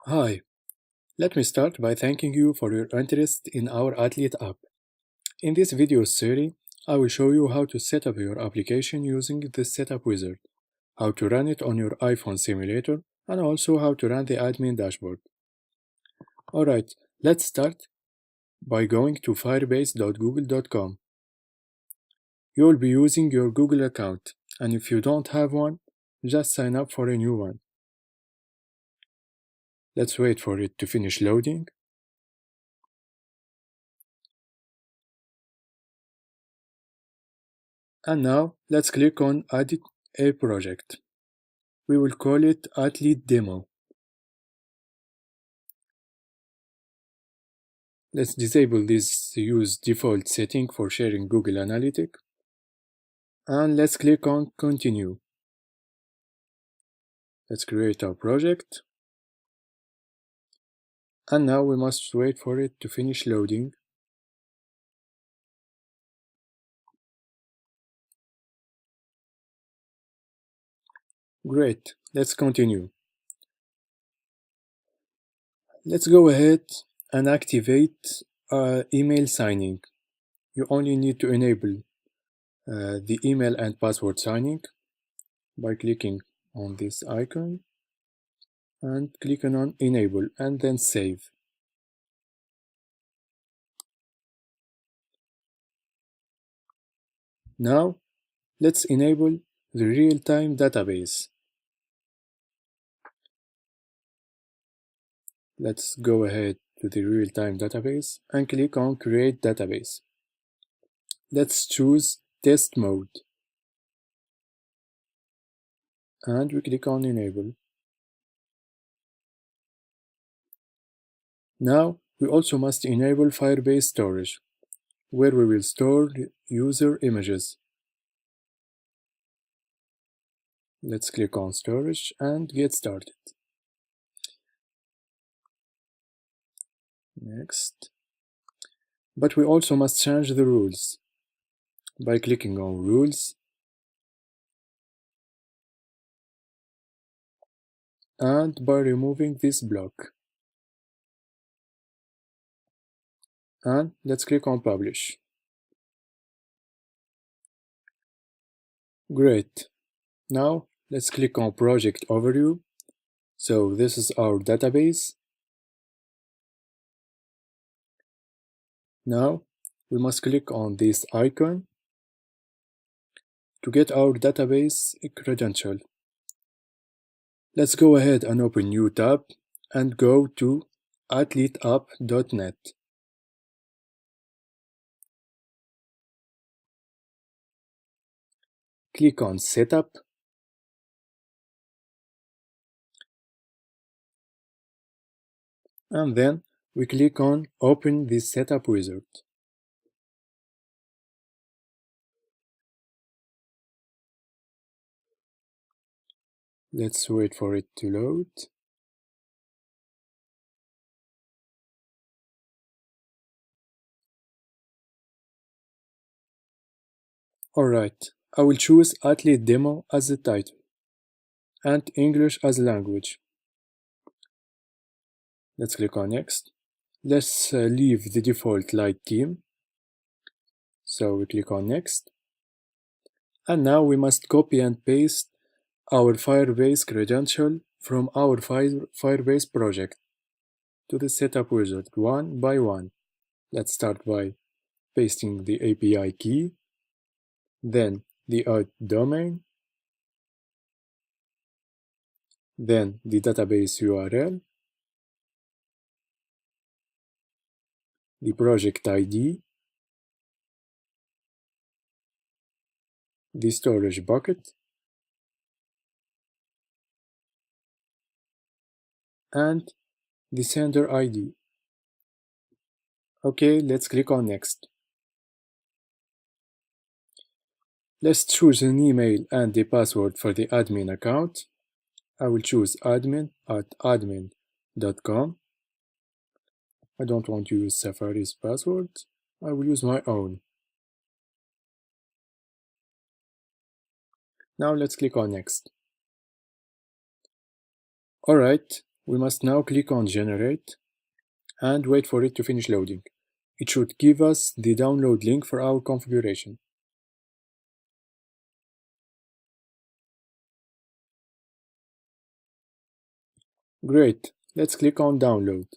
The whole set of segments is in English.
Hi, let me start by thanking you for your interest in our Athlete app. In this video series, I will show you how to set up your application using the Setup Wizard, how to run it on your iPhone simulator, and also how to run the admin dashboard. Alright, let's start by going to firebase.google.com. You will be using your Google account, and if you don't have one, just sign up for a new one. Let's wait for it to finish loading. And now, let's click on Add a project. We will call it Athlete Demo. Let's disable this use default setting for sharing Google Analytics. And let's click on Continue. Let's create our project. And now we must wait for it to finish loading. Great, let's continue. Let's go ahead and activate email signing. You only need to enable the email and password signing by clicking on this icon and clicking on enable and then save. Now let's enable the real-time database. Let's go ahead to the real-time database and click on create database. Let's choose test mode and we click on enable. Now we also must enable Firebase storage, where we will store user images. Let's click on storage and get started. Next. But we also must change the rules by clicking on rules and by removing this block. And let's click on publish. Great. Now let's click on project overview. So this is our database. Now we must click on this icon to get our database credential. Let's go ahead and open new tab and go to athleteapp.net. Click on setup and then we click on open the setup wizard. Let's wait for it to load. Alright, I will choose Athlete Demo as the title and English as language. Let's click on next. Let's leave the default light theme. So we click on next. And now we must copy and paste our Firebase credential from our Firebase project to the setup wizard one by one. Let's start by pasting the API key, then the domain, then the database URL, the project ID, the storage bucket, and the sender ID. Okay, let's click on next. Let's choose an email and a password for the admin account. I will choose admin@admin.com. I don't want to use Safari's password. I will use my own. Now let's click on next. Alright, We must now click on Generate and wait for it to finish loading. It should give us the download link for our configuration. Great, let's click on Download.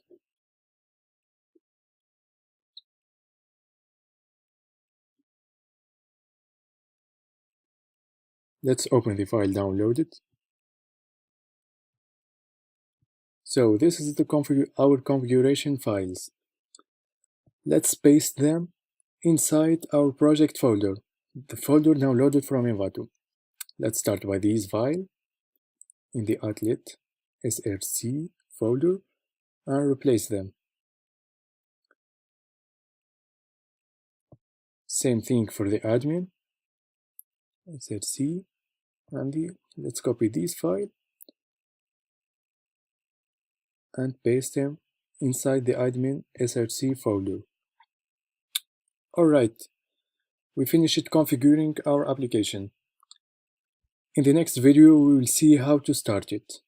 Let's open the file downloaded. So this is our configuration files. Let's paste them inside our project folder, the folder downloaded from Envato. Let's start by this file in the Athlete SRC folder and replace them. Same thing for the admin SRC, and let's copy this file and paste them inside the admin SRC folder. Alright, we finished configuring our application. In the next video we will see how to start it.